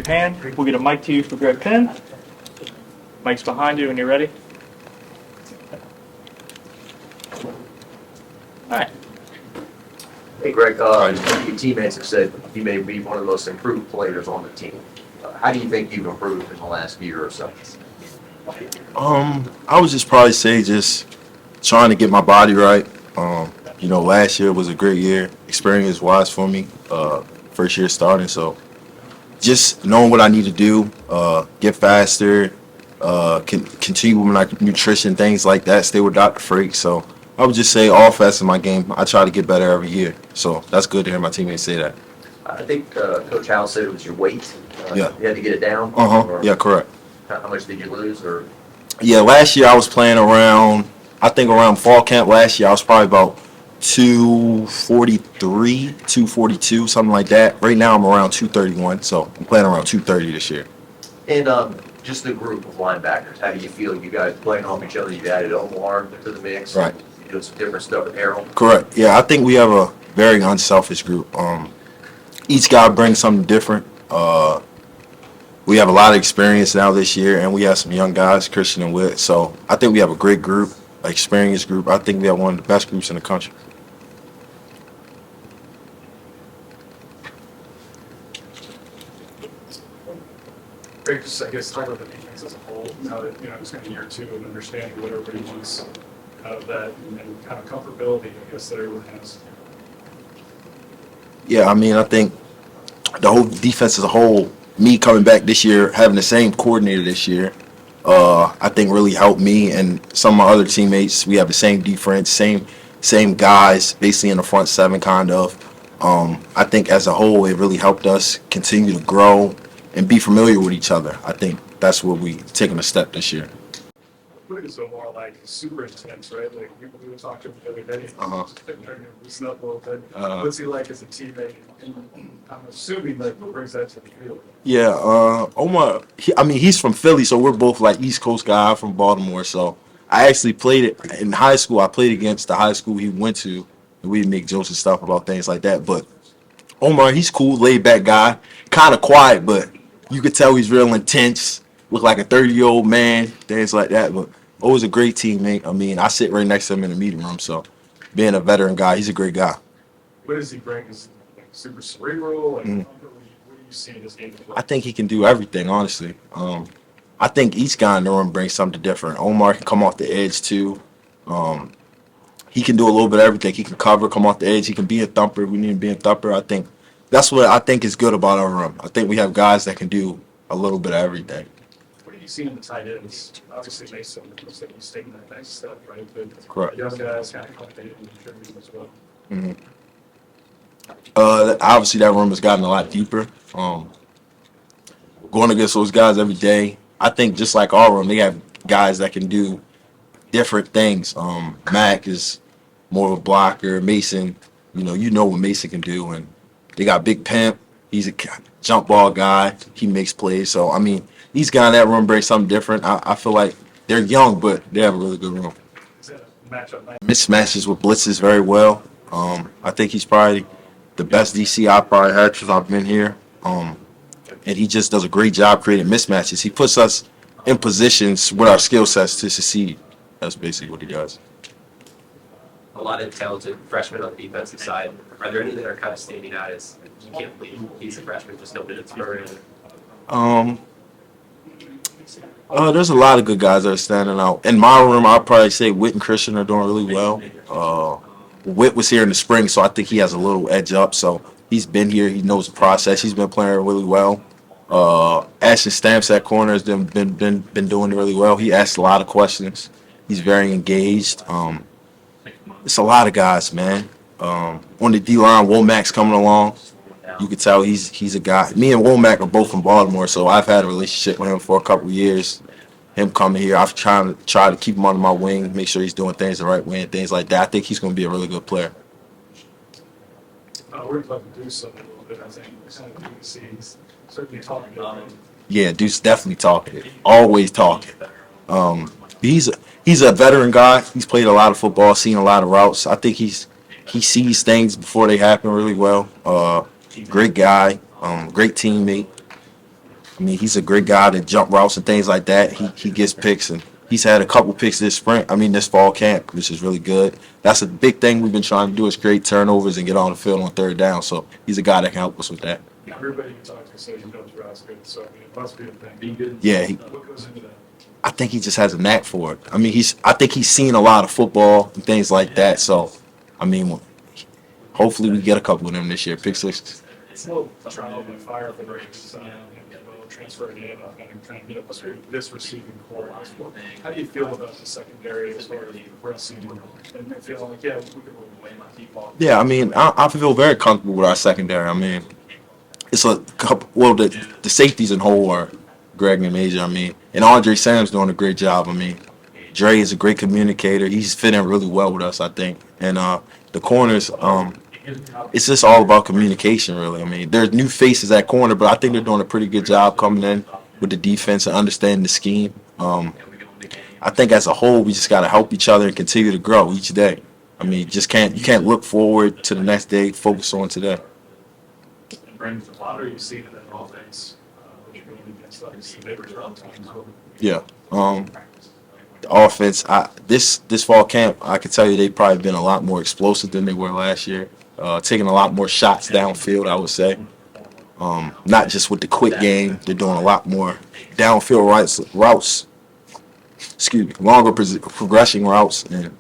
your hand. We'll get a mic to you for Greg Penn. Mic's behind you when you're ready. All right. Hey, Greg, your teammates have said you may be one of the most improved players on the team. How do you think you've improved in the last year or so? I would just probably say just trying to get my body right. Last year was a great year, experience-wise for me. First year starting, so just knowing what I need to do, get faster, continue with my nutrition, things like that. Stay with Dr. Freak. So I would just say all facets of my game, I try to get better every year. So that's good to hear my teammates say that. I think Coach Howell said it was your weight. Yeah. You had to get it down? Yeah, correct. How much did you lose? Or Yeah, last year I was playing around fall camp last year, I was probably about 243, 242, something like that. Right now I'm around 231, so I'm playing around 230 this year. And just the group of linebackers, how do you feel? You guys playing off each other? You added Omar to the mix. Right. You doing some different stuff with Harold. Correct. Yeah, I think we have a very unselfish group. Each guy brings something different. We have a lot of experience now this year, and we have some young guys, Christian and Witt. So I think we have a great group, an experienced group. I think we have one of the best groups in the country. Greg, just I guess talk about the defense as a whole. Now that it's kind of year two of understanding what everybody wants out of that, and kind of comfortability, I guess, that everyone has. Yeah, I mean, I think the whole defense as a whole, me coming back this year, having the same coordinator this year, I think really helped me and some of my other teammates. We have the same defense, same guys, basically in the front seven, kind of. I think as a whole, it really helped us continue to grow and be familiar with each other. I think that's where we taking a step this year. What is Omar like? Super intense, right? Like we were talking the other day. Just trying to loosen up a little bit. What's he like as a teammate? And I'm assuming what brings that to the field. Yeah, Omar. He's from Philly, so we're both like East Coast guy. I'm from Baltimore, so I actually played it in high school. I played against the high school he went to, and we make jokes and stuff about things like that. But Omar, he's cool, laid back guy, kind of quiet, but you could tell he's real intense. Look like a 30-year-old man, things like that. But always a great teammate. I sit right next to him in the meeting room, so being a veteran guy, he's a great guy. What does he bring? Is like super cerebral? Like, what do you see in this game? I think he can do everything, honestly. I think each guy in the room brings something different. Omar can come off the edge, too. He can do a little bit of everything. He can cover, come off the edge. He can be a thumper. We need to be a thumper. I think that's what I think is good about our room. I think we have guys that can do a little bit of everything. What do you see in the tight ends? Obviously, Mason looks like he's taking that next step, right? But Correct. young guys kind of cultivated and contributing as well. Obviously, that room has gotten a lot deeper. Going against those guys every day, I think just like our room, they have guys that can do different things. Mac is more of a blocker. Mason, you know what Mason can do, and they got Big Penn. He's a jump ball guy. He makes plays. So these guys in that room bring something different. I feel like they're young, but they have a really good room. Is that a matchup night? Mismatches with blitzes very well. I think he's probably the best DC I've probably had since I've been here. And he just does a great job creating mismatches. He puts us in positions with our skill sets to succeed. That's basically what he does. A lot of talented freshmen on the defensive side. Are there any that are kind of standing out as you can't believe he's a freshman, just no minutes per in? There's a lot of good guys that are standing out. In my room, I'll probably say Witt and Christian are doing really well. Witt was here in the spring, so I think he has a little edge up. So he's been here. He knows the process. He's been playing really well. Ashton Stamps at corner has been doing really well. He asks a lot of questions. He's very engaged. It's a lot of guys, man. On the D-line, Womack's coming along. You can tell he's a guy. Me and Womack are both from Baltimore, so I've had a relationship with him for a couple of years. Him coming here, I've tried to keep him under my wing, make sure he's doing things the right way and things like that. I think he's going to be a really good player. We're about to do something a little bit, I think. He's certainly talking about it. Yeah, dude's definitely talking. Always talking. He's a veteran guy. He's played a lot of football, seen a lot of routes. I think he sees things before they happen really well. Great guy, great teammate. I mean, he's a great guy to jump routes and things like that. He gets picks, and he's had a couple picks this fall camp, which is really good. That's a big thing we've been trying to do is create turnovers and get on the field on third down. So he's a guy that can help us with that. Everybody you talk to says he knows routes good, so I mean, it must be a thing. Yeah, What goes into that? I think he just has a knack for it. I mean, I think he's seen a lot of football and things like that. So, I mean, hopefully we get a couple of them this year. Pick sixes. It's a little trial by fire for the Ravens, transferring in and kind of get up to this receiving core. How do you feel about the secondary as far as receiving and feeling like, yeah, we could keep on? Yeah, I mean, I feel very comfortable with our secondary. I mean, it's a couple. Well, the safeties in whole are Greg and Major. I mean, and Andre Sam's doing a great job. I mean, Dre is a great communicator. He's fitting really well with us, I think. And the corners, it's just all about communication, really. I mean, there's new faces at corner, but I think they're doing a pretty good job coming in with the defense and understanding the scheme. I think as a whole, we just got to help each other and continue to grow each day. I mean, you can't look forward to the next day, focus on today. What are you seeing in that offense? Against the neighbors around times? Yeah. The offense, this fall camp, I can tell you they've probably been a lot more explosive than they were last year. Taking a lot more shots downfield, I would say. Not just with the quick game, they're doing a lot more downfield routes. Excuse me, longer progressing routes, and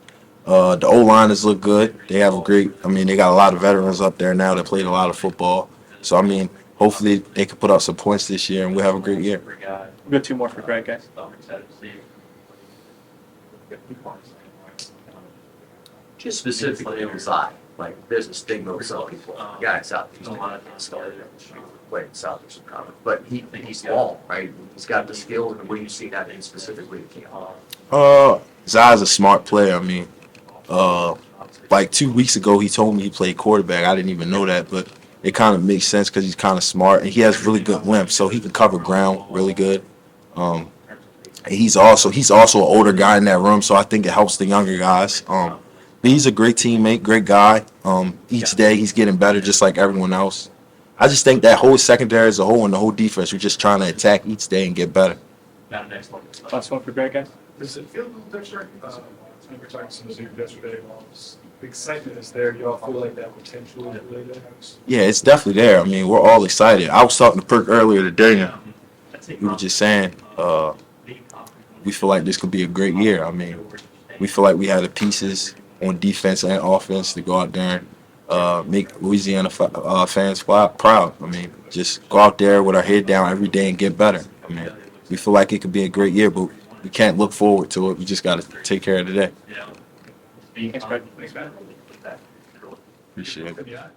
the O-liners look good. They have they got a lot of veterans up there now that played a lot of football. So, I mean, hopefully they can put up some points this year, and we'll have a great year. We've got two more for Greg, guys. Just specifically inside, like there's a stigma with some people, guys out there, playing Southeastern Conference, but he's long, right? He's got the skill, and where you see that in specifically. Zai's a smart player. I mean, like 2 weeks ago, he told me he played quarterback. I didn't even know that, but it kind of makes sense because he's kind of smart, and he has really good limp, so he can cover ground really good. And he's also an older guy in that room, so I think it helps the younger guys. But he's a great teammate, great guy. Each day he's getting better, just like everyone else. I just think that whole secondary as a whole and the whole defense, we're just trying to attack each day and get better. Last one for Greg, guys. Does it feel a little different? We were talking to some Zoom yesterday. The excitement is there. You all feel like that potential is really there? Yeah, it's definitely there. I mean, we're all excited. I was talking to Perk earlier today, and we were just saying we feel like this could be a great year. I mean, we feel like we have the pieces on defense and offense to go out there and make Louisiana fans proud. I mean, just go out there with our head down every day and get better. I mean, we feel like it could be a great year, but we can't look forward to it. We just got to take care of today. Thanks, Greg. Thanks, Matt. Appreciate it. Yeah.